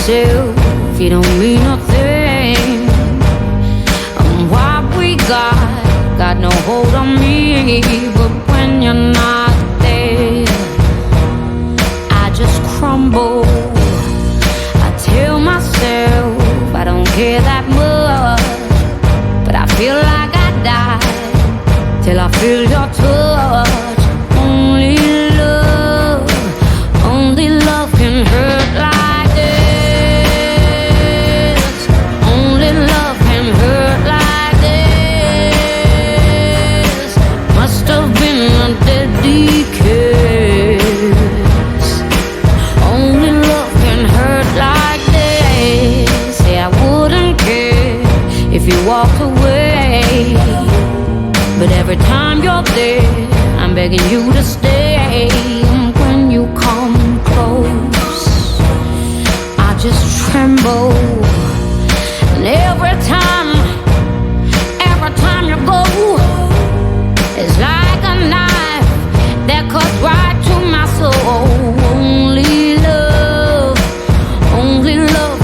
yourself, you don't mean nothing. What we got no hold on me. But when you're not there, I just crumble. I tell myself I don't care that much, but I feel like I die till I feel your touch. Only love can hurt like this. Only love can hurt like this. Must have been a deadly kiss. Only love can hurt like this. Say I wouldn't care if you walked away, but every time you're there, I'm begging you to stay. When you come close, I just tremble. And every time you go, it's like a knife that cuts right to my soul. Only love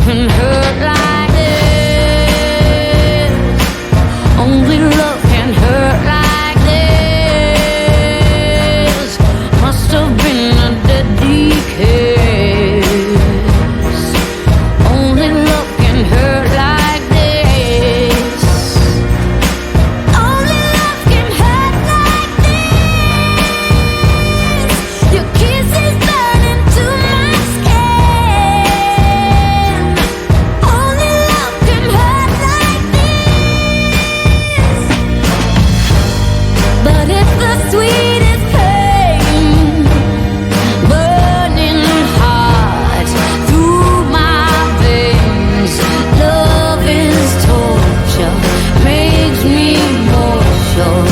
can hurt like this. Only love can hurt like this. Must have been a deadly kiss. Only love can hurt like this. Only love can hurt like this. Your kiss is burning to my skin. Only love can hurt like this. But it's the sweetest pain, burning hot through my veins. Love is torture, makes me more sure.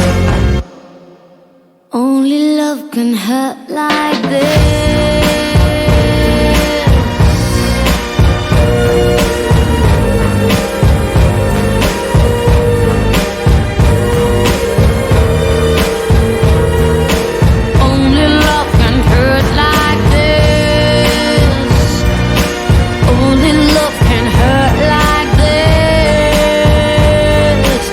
Only love can hurt like this. Only love can hurt like this. Only love can hurt like this.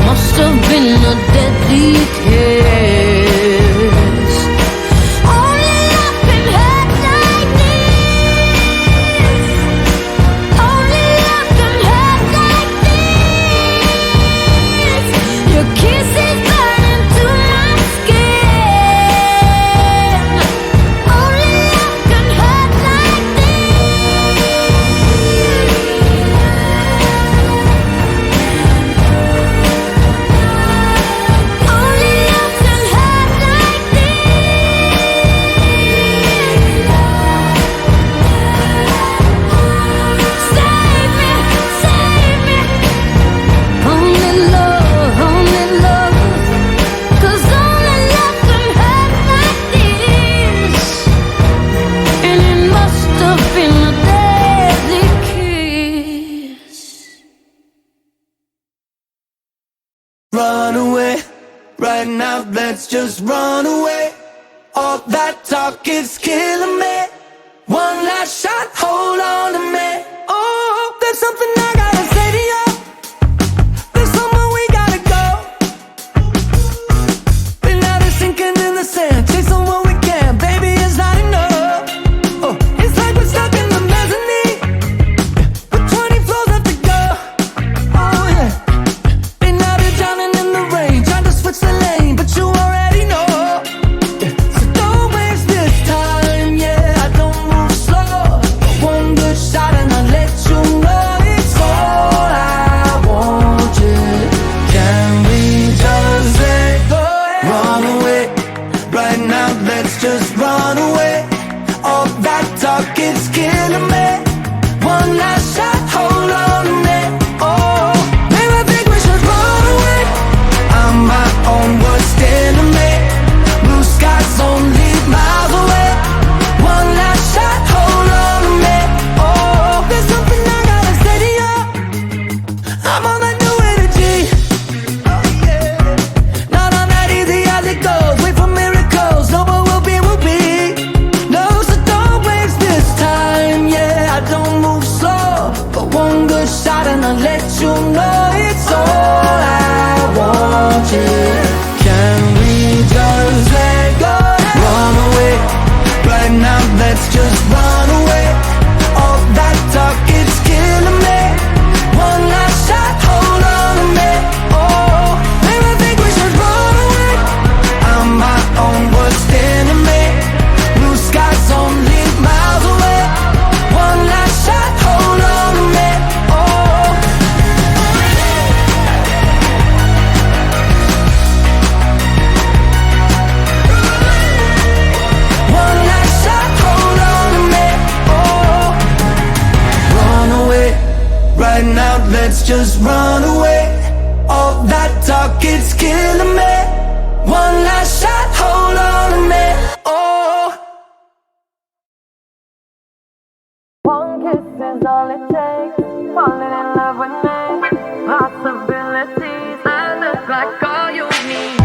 Must have been a deadly kiss. Only love can hurt like this. Only love can hurt like this. Your kiss is burning to my skin. Only love can hurt like Only love can hurt like Save me, save me. Only love, 'cause only love can hurt like this. And it must have been a deadly kiss. Run away, right now, let's just run away. All that talk is killing me. One last shot, hold on to me. Oh, there's something I gotta say to you. There's somewhere we gotta go. Been out here sinking in the sand, chasing what we can, baby, it's not enough. Oh, it's like we're stuck in the mezzanine, with 20 floors left to go. Oh yeah. Been out here drowning in the rain, trying to switch the lane, but you already know. Yeah. So don't waste this time, yeah. now, let's just run away. All that talk is killing me. One last shot, hold on to me. Oh, and I think we should run away. I'm my own worst enemy. Blue skies only miles away. One last shot, hold on to me. Oh, one last shot, hold on to me. Oh, run away. Right now, let's just run away. All that talk, it's killing me. One last shot, hold on to me. Oh, One kiss is all it takes. Falling in love with me. Possibilities. I look like all you need.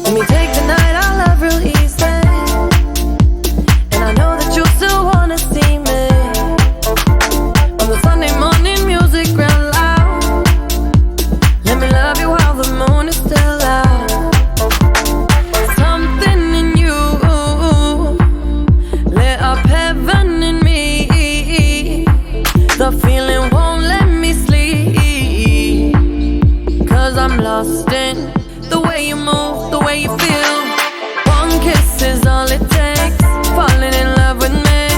Let me take the night I love real easy. And I know that you still wanna see me. On the Sunday morning music real loud. Let me love you while the moon is still out. Something in you lit up heaven in me. The feeling won't let me sleep. Cause I'm lost in the way you move, the way you feel. One kiss is all it takes. Falling in love with me.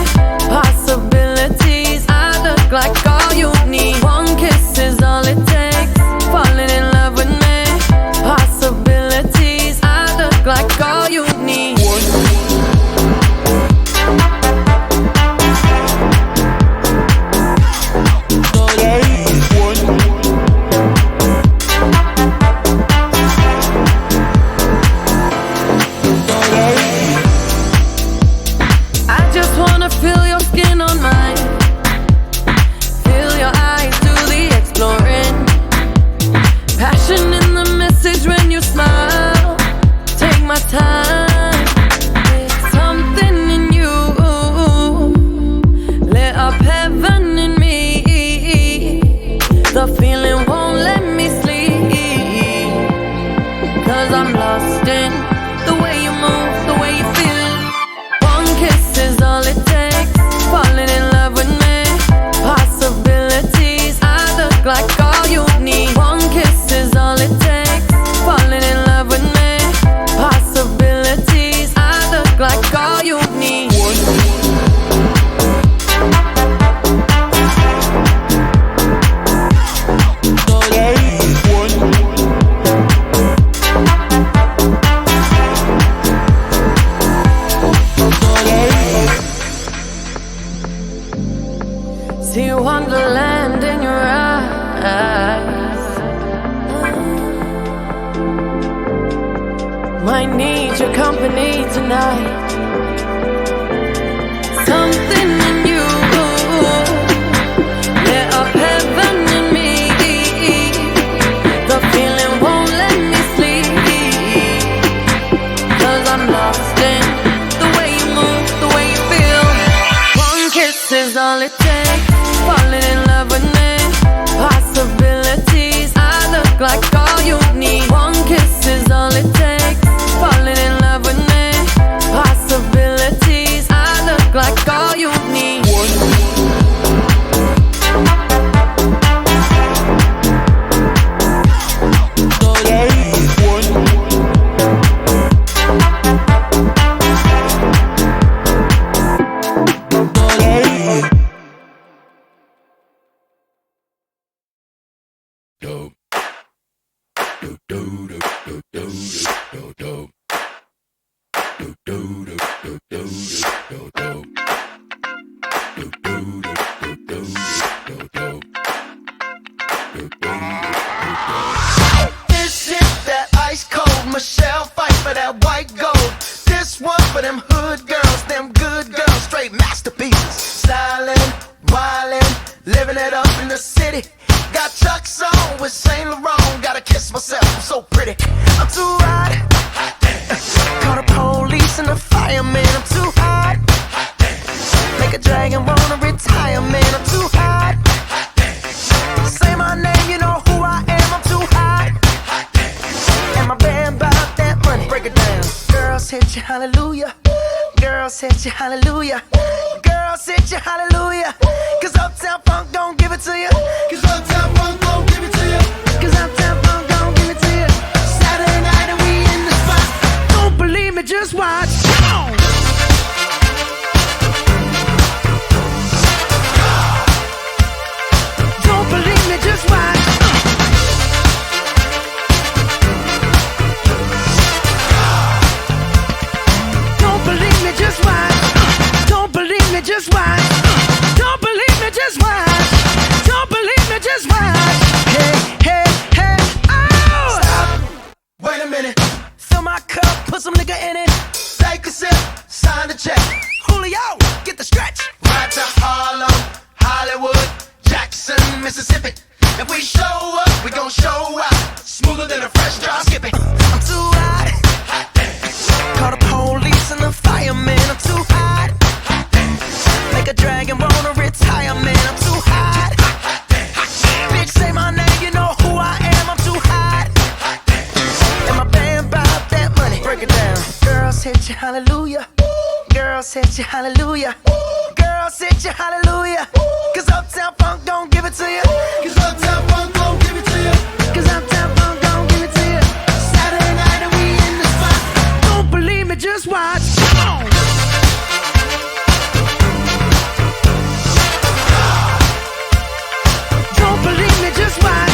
Possibilities. I look like all you need. One kiss is all it takes. Falling in love with me. Possibilities. I look like all you need. I just wanna feel your skin on mine. Feel your eyes do the exploring. Passion in the message when you smile. Take my time. It's something in you lit up heaven in me. The feeling won't let me sleep. Cause I'm lost in the way you move, the way you feel. One kiss is all it takes. Falling in love with me. Possibilities. I look like all you need. One kiss is all it takes. Falling in love with me. Possibilities. I look like all you need. See wonderland in your eyes. Might need your company tonight. Something in you lit up heaven in me. The feeling won't let me sleep. Cause I'm lost in the way you move, the way you feel. One kiss is all it takes. Falling in love with me. Possibilities. I look like all you need. One kiss is all it takes. Falling in love with me. Possibilities. I look like all you need. a dragon, wanna retire, man, I'm too hot. Say my name, you know who I am, I'm too hot. And my band bought that money, break it down. Girls hit you, hallelujah. Girls hit you, hallelujah. Girls hit you, hallelujah. Cause Uptown Funk don't give it to you. Cause Uptown Funk don't give it to you. Cause Uptown Funk don't give it to you. Saturday night and we in the spot. Don't believe me, just watch. Come on. Don't believe me, just watch. Don't believe me, just watch. Don't believe me, just watch. Don't believe me, just watch. Don't believe me, just watch. Hey, hey, hey, oh! Stop. Wait a minute. Fill my cup, put some nigga in it. Take a sip, sign the check. Julio, get the stretch. Right to Harlem, Hollywood, Jackson, Mississippi. If we show up, we gon' show out. Smoother than a fresh drop skipping. I'm too hot. Call the police and the fireman. I'm too hot. Make a dragon wanna retire, man. I'm too hot. Bitch, say my name, you know who I am. I'm too hot. And my band bought that money. Break it down. Girls hit you, hallelujah. Girls hit you, hallelujah. Girls hit you, hallelujah. Cause Uptown Funk don't give it to you. Cause Uptown Funk don't give it to you. Cause Uptown Funk don't give it to you. Saturday night and we in the spot. Don't believe me, just watch. Come on. Don't believe me, just watch.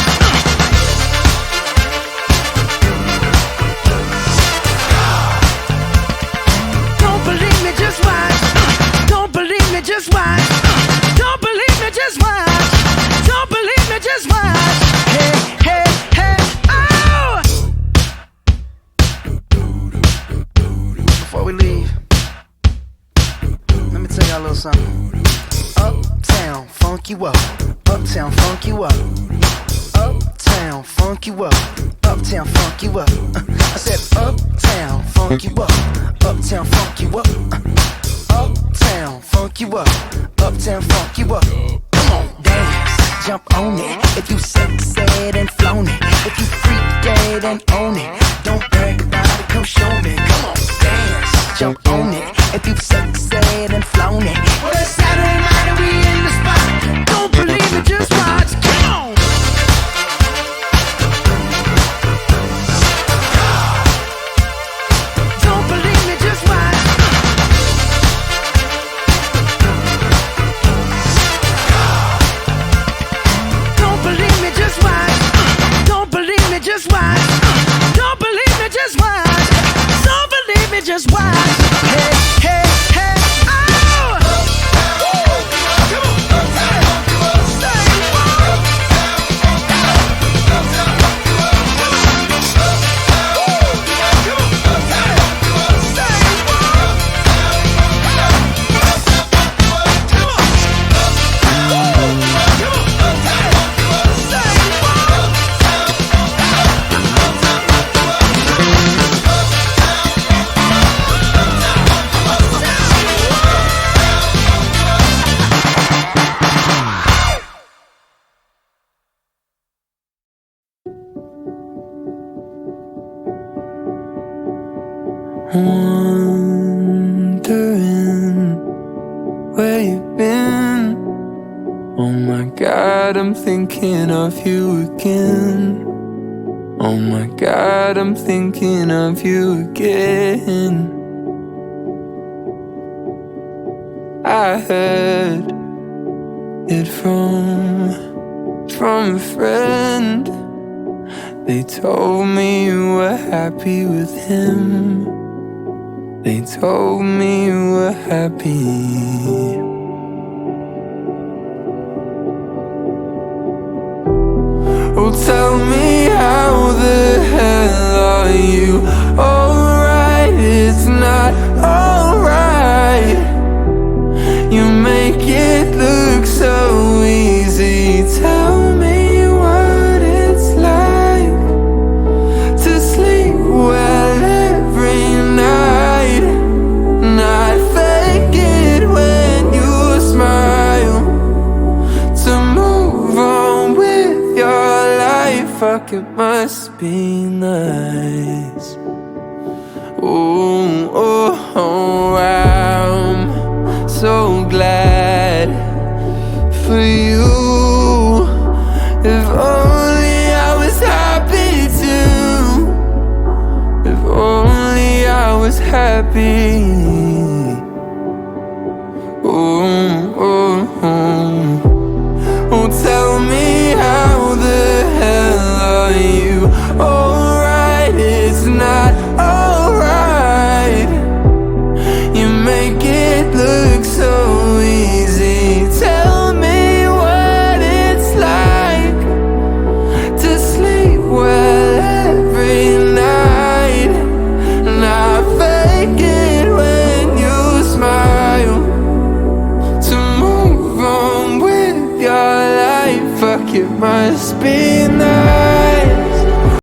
Don't believe me, just watch. Don't believe me, just watch. Don't believe me, just watch. Don't believe me, just watch. Hey, hey, hey, oh! Before we leave, let me tell y'all a little something. Uptown, funk you up. Uptown, funk you up. Uptown, funk you up. Uptown, funk you up. I said uptown, funk you up. Uptown, funk you up. Uptown, funk you up. Uptown, funk you up. Come on, dance, jump on it. If you sexed and flown it. If you freak dead and own it. Don't brag about it, come show me. Come on, dance, jump on it. If you sexed and flown it. Well, it's Saturday night and we in the spot. Don't believe it, just watch. Come on. Don't believe me, just watch. Don't believe me, just watch. Don't believe me, just watch. Don't believe me, just watch. Don't believe me, just watch. Hey, hey, hey, oh! Wondering where you've been. Oh my God, I'm thinking of you again. Oh my God, I'm thinking of you again. I heard it from a friend. They told me you were happy with him. They told me you were happy. Oh, tell me, how the hell are you? Alright, it's not alright. You make it look so easy. Tell me what it's like to sleep well every night. Not fake it when you like it must be nice. Oh, oh, oh, I'm so glad for you. If only I was happy too. If only I was happy.